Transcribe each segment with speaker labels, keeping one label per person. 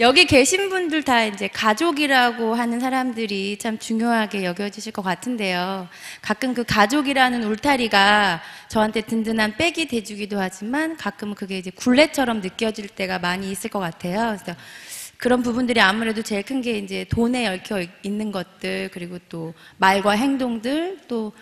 Speaker 1: 여기 계신 분들 다 이제 가족이라고 하는 사람들이 참 중요하게 여겨지실 것 같은데요. 가끔 그 가족이라는 울타리가 저한테 든든한 백이 돼주기도 하지만 가끔은 그게 이제 굴레처럼 느껴질 때가 많이 있을 것 같아요. 그래서 그런 부분들이 아무래도 제일 큰 게 이제 돈에 얽혀 있는 것들, 그리고 또 말과 행동들, 또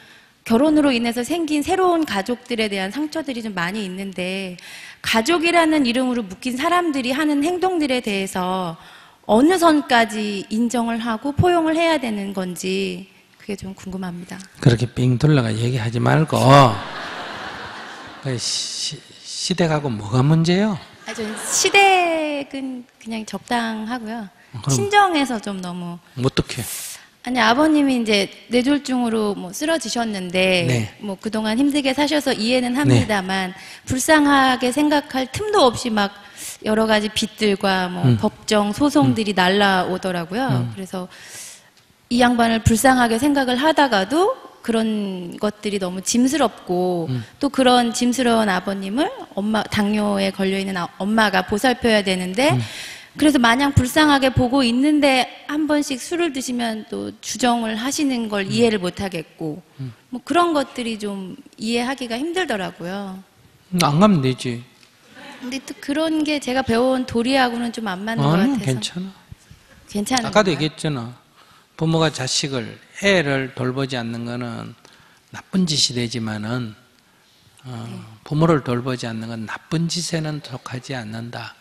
Speaker 1: 결혼으로 인해서 생긴 새로운 가족들에 대한 상처들이 좀 많이 있는데, 가족이라는 이름으로 묶인 사람들이 하는 행동들에 대해서 어느 선까지 인정을 하고 포용을 해야 되는 건지 그게 좀 궁금합니다.
Speaker 2: 그렇게 삥 둘러가 얘기하지 말고 시댁하고 뭐가 문제예요?
Speaker 1: 저는 시댁은 그냥 적당하고요. 친정에서 좀 너무.
Speaker 2: 어떻게?
Speaker 1: 아니, 아버님이 이제 뇌졸중으로 뭐 쓰러지셨는데,
Speaker 2: 네.
Speaker 1: 뭐 그동안 힘들게 사셔서 이해는 합니다만, 불쌍하게 생각할 틈도 없이 막 여러 가지 빚들과 뭐 법정 소송들이 날라오더라고요. 그래서 이 양반을 불쌍하게 생각을 하다가도 그런 것들이 너무 짐스럽고, 또 그런 짐스러운 아버님을 당뇨에 걸려있는 엄마가 보살펴야 되는데, 그래서 마냥 불쌍하게 보고 있는데 한 번씩 술을 드시면 또 주정을 하시는 걸 이해를 못 하겠고, 뭐 그런 것들이 좀 이해하기가 힘들더라고요.
Speaker 2: 안 가면 되지.
Speaker 1: 근데 또 그런 게 제가 배워온 도리하고는 좀 안 맞는 것 같아서.
Speaker 2: 괜찮아.
Speaker 1: 괜찮은
Speaker 2: 아까도
Speaker 1: 건가요?
Speaker 2: 얘기했잖아. 부모가 자식을, 애를 돌보지 않는 거는 나쁜 짓이 되지만은 부모를 돌보지 않는 건 나쁜 짓에는 속하지 않는다.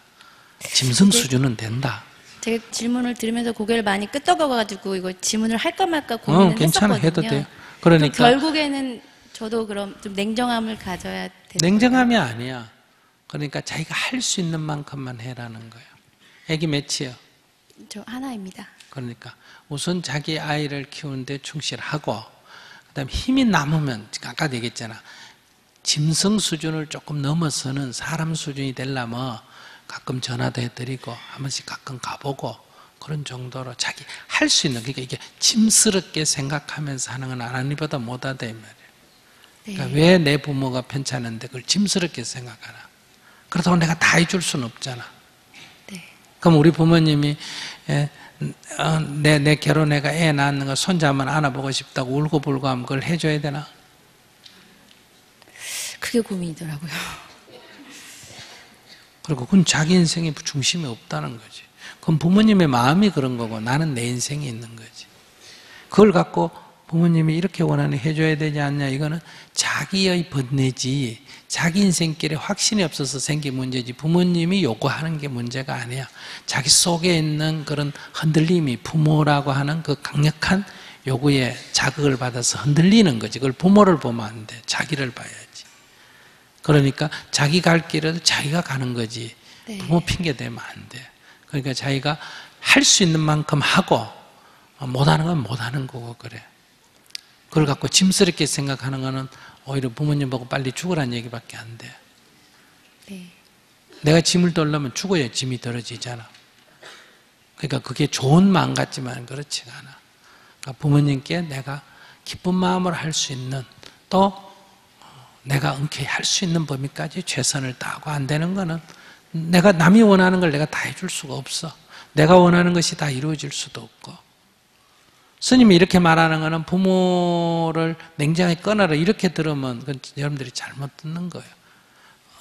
Speaker 2: 짐승 수준은 된다.
Speaker 1: 제가 질문을 들으면서 고개를 많이 끄덕여가지고 이거 질문을 할까 말까 고민을
Speaker 2: 괜찮아.
Speaker 1: 했었거든요.
Speaker 2: 해도 돼요. 그러니까
Speaker 1: 결국에는 저도 그럼 좀 냉정함을 가져야 되는.
Speaker 2: 냉정함이 아니야. 그러니까 자기가 할 수 있는 만큼만 해라는 거예요. 애기 몇이요?
Speaker 1: 저 하나입니다.
Speaker 2: 그러니까 우선 자기 아이를 키우는데 충실하고, 그다음에 힘이 남으면 아까도 얘기했잖아. 짐승 수준을 조금 넘어서는 사람 수준이 되려면 가끔 전화도 해드리고 한 번씩 가끔 가보고 그런 정도로 자기 할 수 있는, 그러니까 이게 짐스럽게 생각하면서 하는 건 하나님보다 못하다 이 말이에요. 그러니까
Speaker 1: 네.
Speaker 2: 왜 내 부모가 편찮은데 그걸 짐스럽게 생각하나? 그렇다고 내가 다 해줄 수는 없잖아.
Speaker 1: 네.
Speaker 2: 그럼 우리 부모님이 내 결혼해가 애 낳는 거 손자 한번 안아보고 싶다고 울고불고 하면 그걸 해줘야 되나?
Speaker 1: 그게 고민이더라고요.
Speaker 2: 그리고 그건 자기 인생의 중심이 없다는 거지. 그건 부모님의 마음이 그런 거고 나는 내 인생이 있는 거지. 그걸 갖고 부모님이 이렇게 원하는 해줘야 되지 않냐, 이거는 자기의 번뇌지, 자기 인생길에 확신이 없어서 생긴 문제지 부모님이 요구하는 게 문제가 아니야. 자기 속에 있는 그런 흔들림이 부모라고 하는 그 강력한 요구에 자극을 받아서 흔들리는 거지. 그걸 부모를 보면 안 돼. 자기를 봐야지. 그러니까 자기 갈 길을 자기가 가는 거지.
Speaker 1: 네.
Speaker 2: 부모 핑계 대면 안 돼. 그러니까 자기가 할 수 있는 만큼 하고 못하는 건 못하는 거고 그래. 그걸 갖고 짐스럽게 생각하는 거는 오히려 부모님 보고 빨리 죽으라는 얘기밖에 안 돼.
Speaker 1: 네.
Speaker 2: 내가 짐을 덜려면 죽어야 짐이 덜어지잖아. 그러니까 그게 좋은 마음 같지만 그렇지가 않아. 그러니까 부모님께 내가 기쁜 마음으로 할 수 있는, 또 내가 흔쾌히 할 수 있는 범위까지 최선을 다하고, 안 되는 거는 내가 남이 원하는 걸 내가 다 해줄 수가 없어. 내가 원하는 것이 다 이루어질 수도 없고. 스님이 이렇게 말하는 거는 부모를 냉정하게 끊어라 이렇게 들으면 그건 여러분들이 잘못 듣는 거예요.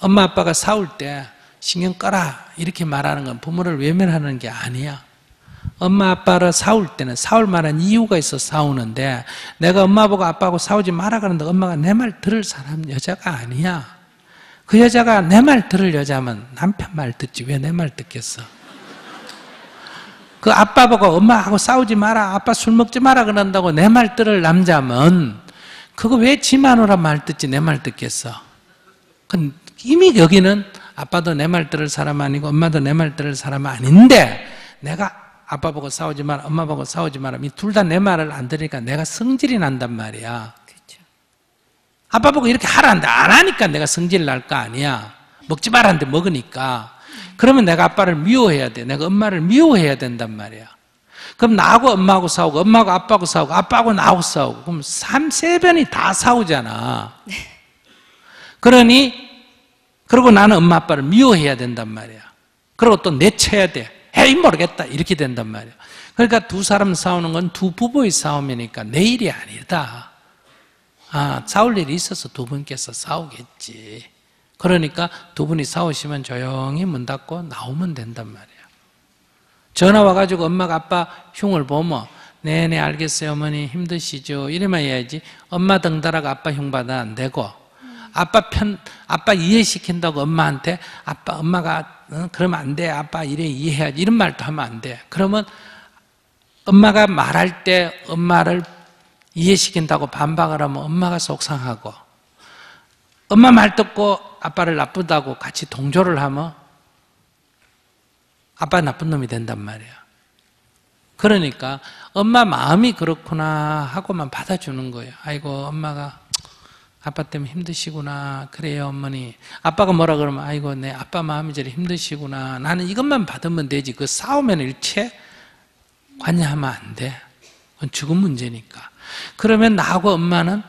Speaker 2: 엄마 아빠가 싸울 때 신경 꺼라 이렇게 말하는 건 부모를 외면하는 게 아니야. 엄마 아빠를 싸울 때는 싸울 만한 이유가 있어 싸우는데, 내가 엄마하고 아빠하고 싸우지 마라 그러는데 엄마가 내 말 들을 사람 여자가 아니야. 그 여자가 내 말 들을 여자면 남편 말 듣지 왜 내 말 듣겠어. 그 아빠 보고 엄마하고 싸우지 마라, 아빠 술 먹지 마라 그런다고 내 말 들을 남자면 그거 왜 지 마누라 말 듣지 내 말 듣겠어. 이미 여기는 아빠도 내 말 들을 사람 아니고 엄마도 내 말 들을 사람 아닌데, 내가 아빠 보고 싸우지 마라, 엄마 보고 싸우지 마라, 이 둘 다 내 말을 안 들으니까 내가 성질이 난단 말이야.
Speaker 1: 그렇죠.
Speaker 2: 아빠 보고 이렇게 하라는데 안 하니까 내가 성질 날 거 아니야. 먹지 말라는데 먹으니까. 그러면 내가 아빠를 미워해야 돼. 내가 엄마를 미워해야 된단 말이야. 그럼 나하고 엄마하고 싸우고, 엄마하고 아빠하고 싸우고, 아빠하고 나하고 싸우고, 그럼 3-4번이 다 싸우잖아. 그러니, 그리고 나는 엄마 아빠를 미워해야 된단 말이야. 그리고 또 내쳐야 돼. 에이 모르겠다 이렇게 된단 말이에요. 그러니까 두 사람 싸우는 건 두 부부의 싸움이니까 내 일이 아니다. 싸울 일이 있어서 두 분께서 싸우겠지. 그러니까 두 분이 싸우시면 조용히 문 닫고 나오면 된단 말이에요. 전화 와가지고 엄마가 아빠 흉을 보면 네네 알겠어요 어머니 힘드시죠 이래만 해야지. 엄마 덩달아가 아빠 흉 받아 안 되고 아빠 이해시킨다고 엄마한테 엄마가 그러면 안 돼 아빠 이래 이해해야지 이런 말도 하면 안 돼. 그러면 엄마가 말할 때 엄마를 이해시킨다고 반박을 하면 엄마가 속상하고 엄마 말 듣고 아빠를 나쁘다고 같이 동조를 하면 아빠 나쁜 놈이 된단 말이야. 그러니까 엄마 마음이 그렇구나 하고만 받아주는 거예요. 아이고 엄마가 아빠 때문에 힘드시구나. 그래요 어머니. 아빠가 뭐라 그러면 아이고 내 아빠 마음이 저리 힘드시구나. 나는 이것만 받으면 되지. 그 싸우면 일체 관여하면 안 돼. 그건 죽은 문제니까. 그러면 나하고 엄마는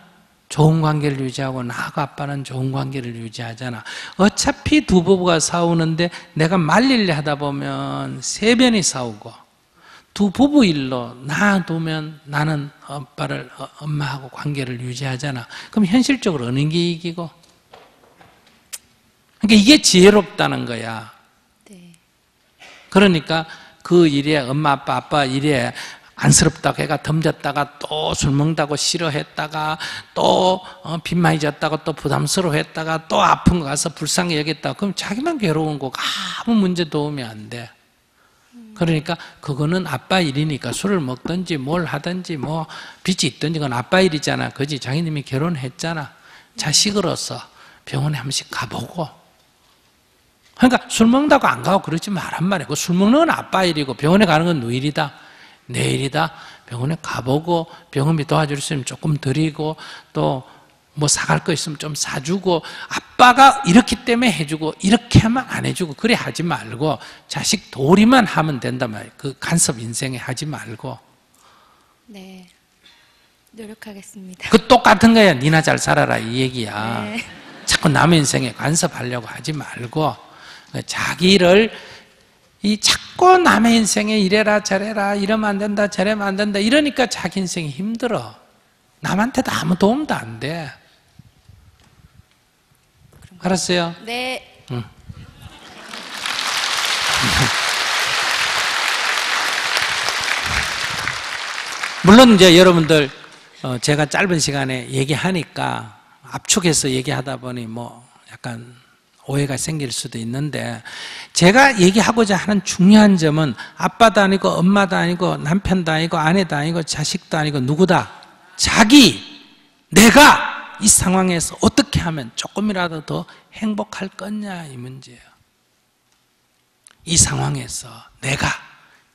Speaker 2: 좋은 관계를 유지하고 나하고 아빠는 좋은 관계를 유지하잖아. 어차피 두 부부가 싸우는데 내가 말리려 하다 보면 세 변이 싸우고 두 부부 일로 놔두면 나는 엄마하고 관계를 유지하잖아. 그럼 현실적으로 어느 게 이기고? 그러니까 이게 지혜롭다는 거야.
Speaker 1: 네.
Speaker 2: 그러니까 그 일에 엄마 아빠 일에 안쓰럽다고 애가 덤졌다가 또 술 먹다고 싫어했다가 또 빚 많이 졌다가 또 부담스러워했다가 또 아픈 거 가서 불쌍히 여겼다가 그럼 자기만 괴로운 거고 아무 문제 도움이 안 돼. 그러니까 그거는 아빠 일이니까 술을 먹든지 뭘 하든지 뭐 빚이 있든지 그건 아빠 일이잖아. 그지? 장인님이 결혼했잖아. 자식으로서 병원에 한 번씩 가보고. 그러니까 술 먹는다고 안 가고 그러지 말란 말이야. 그 술 먹는 건 아빠 일이고 병원에 가는 건 누 일이다. 내 일이다. 병원에 가보고 병원비 도와줄 수 있으면 조금 드리고 또 뭐 사갈 거 있으면 좀 사주고 아빠가 이렇기 때문에 해주고 이렇게 하면 안 해주고 그래 하지 말고 자식 도리만 하면 된단 말이에요. 그 간섭 인생에 하지 말고.
Speaker 1: 네. 노력하겠습니다.
Speaker 2: 그 똑같은 거야. 니나 잘 살아라 이 얘기야.
Speaker 1: 네.
Speaker 2: 자꾸 남의 인생에 간섭하려고 하지 말고 자기를 자꾸 남의 인생에 이래라 저래라 이러면 안 된다 저래면 안 된다 이러니까 자기 인생이 힘들어. 남한테도 아무 도움도 안 돼. 알았어요?
Speaker 1: 네.
Speaker 2: 응. 물론 이제 여러분들 제가 짧은 시간에 얘기하니까 압축해서 얘기하다 보니 뭐 약간 오해가 생길 수도 있는데 제가 얘기하고자 하는 중요한 점은 아빠도 아니고 엄마도 아니고 남편도 아니고 아내도 아니고 자식도 아니고 누구다? 내가 이 상황에서 어떻게 하면 조금이라도 더 행복할 거냐 이 문제예요. 이 상황에서 내가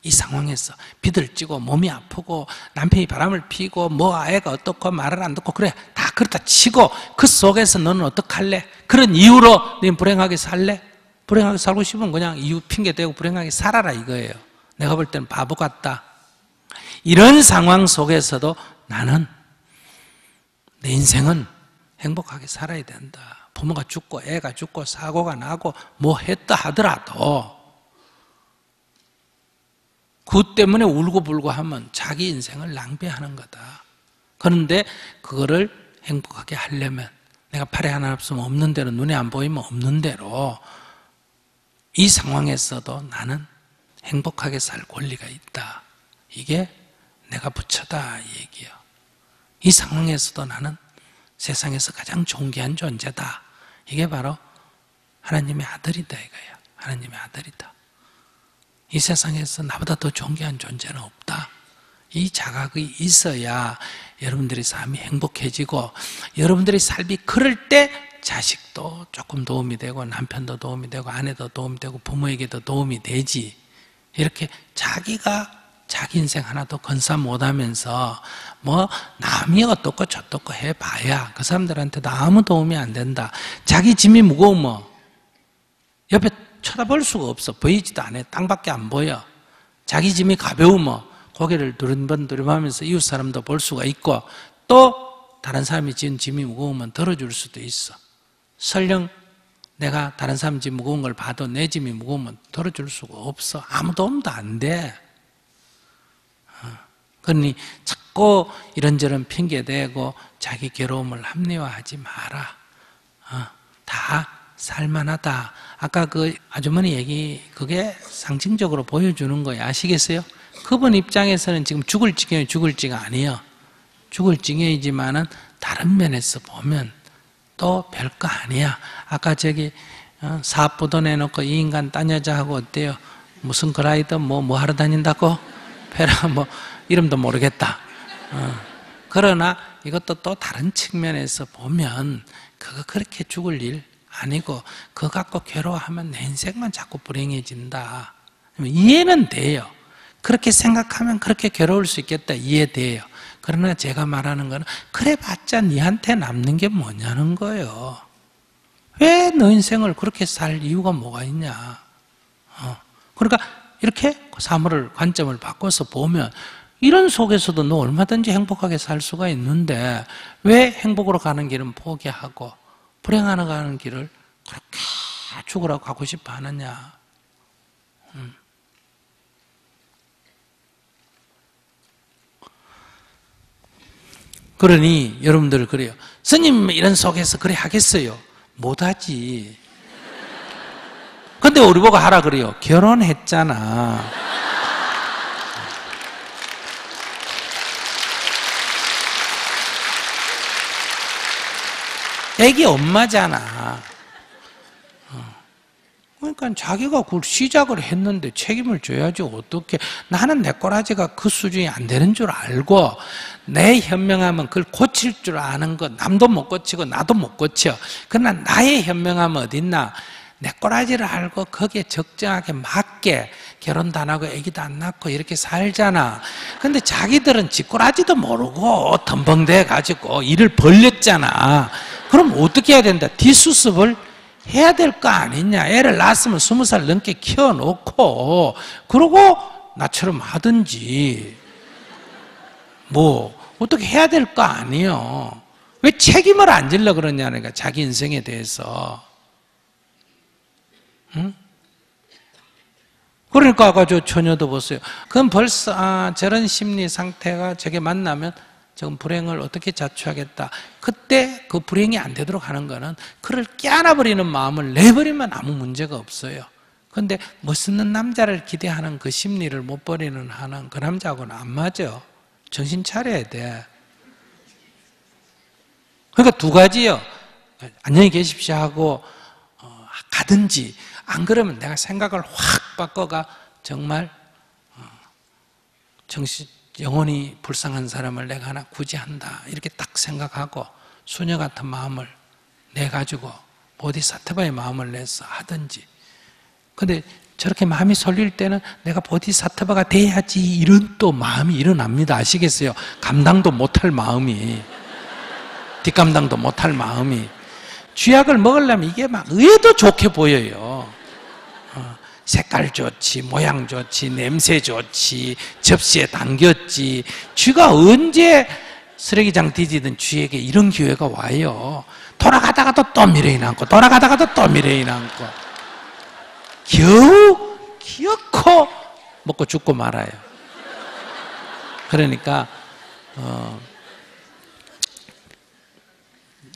Speaker 2: 이 상황에서 비들 찌고 몸이 아프고 남편이 바람을 피고 뭐 아이가 어떻고 말을 안 듣고 그래 다 그렇다 치고 그 속에서 너는 어떡할래? 그런 이유로 너 불행하게 살래? 불행하게 살고 싶으면 그냥 이유 핑계 대고 불행하게 살아라 이거예요. 내가 볼 때는 바보 같다. 이런 상황 속에서도 나는 내 인생은 행복하게 살아야 된다. 부모가 죽고 애가 죽고 사고가 나고 뭐 했다 하더라도 그 때문에 울고불고 하면 자기 인생을 낭비하는 거다. 그런데 그거를 행복하게 하려면 내가 팔에 하나 없으면 없는 대로 눈에 안 보이면 없는 대로 이 상황에서도 나는 행복하게 살 권리가 있다. 이게 내가 부처다 이 얘기예요. 이 상황에서도 나는 세상에서 가장 존귀한 존재다. 이게 바로 하나님의 아들이다 이거예요. 하나님의 아들이다. 이 세상에서 나보다 더 존귀한 존재는 없다. 이 자각이 있어야 여러분들의 삶이 행복해지고 여러분들의 삶이 그럴 때 자식도 조금 도움이 되고 남편도 도움이 되고 아내도 도움이 되고 부모에게도 도움이 되지. 이렇게 자기가 자기 인생 하나도 건사 못하면서 뭐 남이 어떻고 저떻고 해봐야 그 사람들한테도 아무 도움이 안 된다. 자기 짐이 무거우면 옆에 쳐다볼 수가 없어. 보이지도 않아. 땅밖에 안 보여. 자기 짐이 가벼우면 고개를 두리번두리번하면서 이웃 사람도 볼 수가 있고 또 다른 사람이 지은 짐이 무거우면 들어줄 수도 있어. 설령 내가 다른 사람 짐 무거운 걸 봐도 내 짐이 무거우면 덜어줄 수가 없어. 아무 도움도 안 돼. 그러니 자꾸 이런저런 핑계대고 자기 괴로움을 합리화하지 마라. 다 살만하다. 아까 그 아주머니 얘기, 그게 상징적으로 보여주는 거예요. 아시겠어요? 그분 입장에서는 지금 죽을 지경이 죽을 지가 아니에요. 죽을 지경이지만은 다른 면에서 보면 또 별거 아니야. 아까 저기 사업부도 내놓고 이 인간 딴 여자하고 어때요? 무슨 그라이더 뭐 하러 다닌다고? 페라 뭐 이름도 모르겠다. 그러나 이것도 또 다른 측면에서 보면 그거 그렇게 죽을 일 아니고 그거 갖고 괴로워하면 내 인생만 자꾸 불행해진다. 이해는 돼요. 그렇게 생각하면 그렇게 괴로울 수 있겠다. 이해돼요. 그러나 제가 말하는 거는 그래봤자 니한테 남는 게 뭐냐는 거예요. 왜 너 인생을 그렇게 살 이유가 뭐가 있냐. 그러니까 이렇게 사물을 관점을 바꿔서 보면 이런 속에서도 너 얼마든지 행복하게 살 수가 있는데 왜 행복으로 가는 길은 포기하고 불행하러 가는 길을 그렇게 죽으라고 가고 싶어 하느냐. 그러니 여러분들 그래요. 스님 이런 속에서 그래 하겠어요? 못하지. 근데 우리 보고 하라 그래요. 결혼했잖아. 애기 엄마잖아. 그러니까 자기가 그걸 시작을 했는데 책임을 져야지. 어떻게. 나는 내 꼬라지가 그 수준이 안 되는 줄 알고 내 현명함은 그걸 고칠 줄 아는 것. 남도 못 고치고 나도 못 고쳐. 그러나 나의 현명함은 어딨나. 내 꼬라지를 알고 거기에 적정하게 맞게 결혼도 안 하고 애기도 안 낳고 이렇게 살잖아. 근데 자기들은 지 꼬라지도 모르고 덤벙대 가지고 일을 벌렸잖아. 그럼 어떻게 해야 된다? 뒷수습을 해야 될 거 아니냐. 애를 낳았으면 20살 넘게 키워놓고 그러고 나처럼 하든지 뭐 어떻게 해야 될 거 아니에요. 왜 책임을 안 질러 그러냐니까. 자기 인생에 대해서. 응? 그러니까 아까 저 처녀도 보세요. 그건 벌써 저런 심리 상태가 저게 만나면 지금 불행을 어떻게 자초하겠다. 그때 그 불행이 안 되도록 하는 거는 그를 깨안아버리는 마음을 내버리면 아무 문제가 없어요. 그런데 멋있는 남자를 기대하는 그 심리를 못 버리는 하는 그 남자하고는 안 맞아. 정신 차려야 돼. 그러니까 두 가지요. 안녕히 계십시오 하고 가든지, 안 그러면 내가 생각을 확 바꿔가 정말 영혼이 불쌍한 사람을 내가 하나 구제한다 이렇게 딱 생각하고 수녀 같은 마음을 내가지고 보디사트바의 마음을 내서 하든지. 근데 저렇게 마음이 설릴 때는 내가 보디사트바가 돼야지 이런 또 마음이 일어납니다. 아시겠어요? 감당도 못할 마음이, 뒷감당도 못할 마음이. 쥐약을 먹으려면 이게 막 의외도 좋게 보여요. 색깔 좋지, 모양 좋지, 냄새 좋지, 접시에 담겼지. 쥐가 언제 쓰레기장 뒤지던 쥐에게 이런 기회가 와요. 돌아가다가도 또 미래이 남고 돌아가다가도 또 미래이 남고 겨우 기어코 먹고 죽고 말아요. 그러니까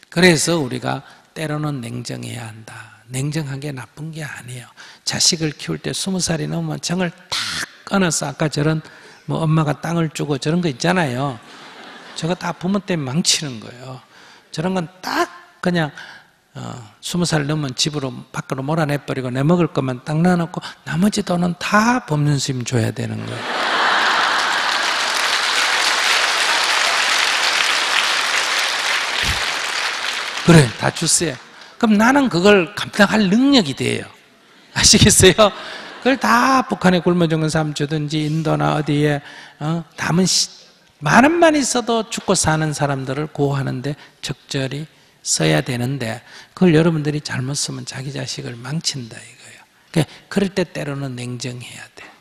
Speaker 2: 그래서 우리가 때로는 냉정해야 한다. 냉정한 게 나쁜 게 아니에요. 자식을 키울 때 20살이 넘으면 정을 탁 끊어서 아까 저런 뭐 엄마가 땅을 주고 저런 거 있잖아요. 저거 다 부모 때문에 망치는 거예요. 저런 건 딱 그냥 20살 넘으면 집으로 밖으로 몰아내버리고 내 먹을 것만 딱 놔놓고 나머지 돈은 다 법륜 스님 줘야 되는 거예요. 그래, 다 주세요. 그럼 나는 그걸 감당할 능력이 돼요. 아시겠어요? 그걸 다 북한에 굶어 죽는 사람 주든지 인도나 어디에 담은 만 원만 있어도 죽고 사는 사람들을 구호하는데 적절히 써야 되는데 그걸 여러분들이 잘못 쓰면 자기 자식을 망친다 이거예요. 그러니까 그럴 때 때로는 냉정해야 돼.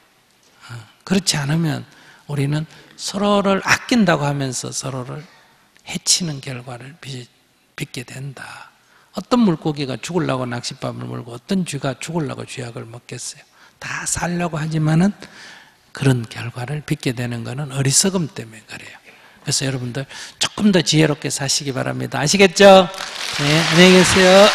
Speaker 2: 그렇지 않으면 우리는 서로를 아낀다고 하면서 서로를 해치는 결과를 빚게 된다. 어떤 물고기가 죽으려고 낚싯밥을 물고 어떤 쥐가 죽으려고 쥐약을 먹겠어요. 다 살려고 하지만은 그런 결과를 빚게 되는 것은 어리석음 때문에 그래요. 그래서 여러분들 조금 더 지혜롭게 사시기 바랍니다. 아시겠죠? 네, 안녕히 계세요.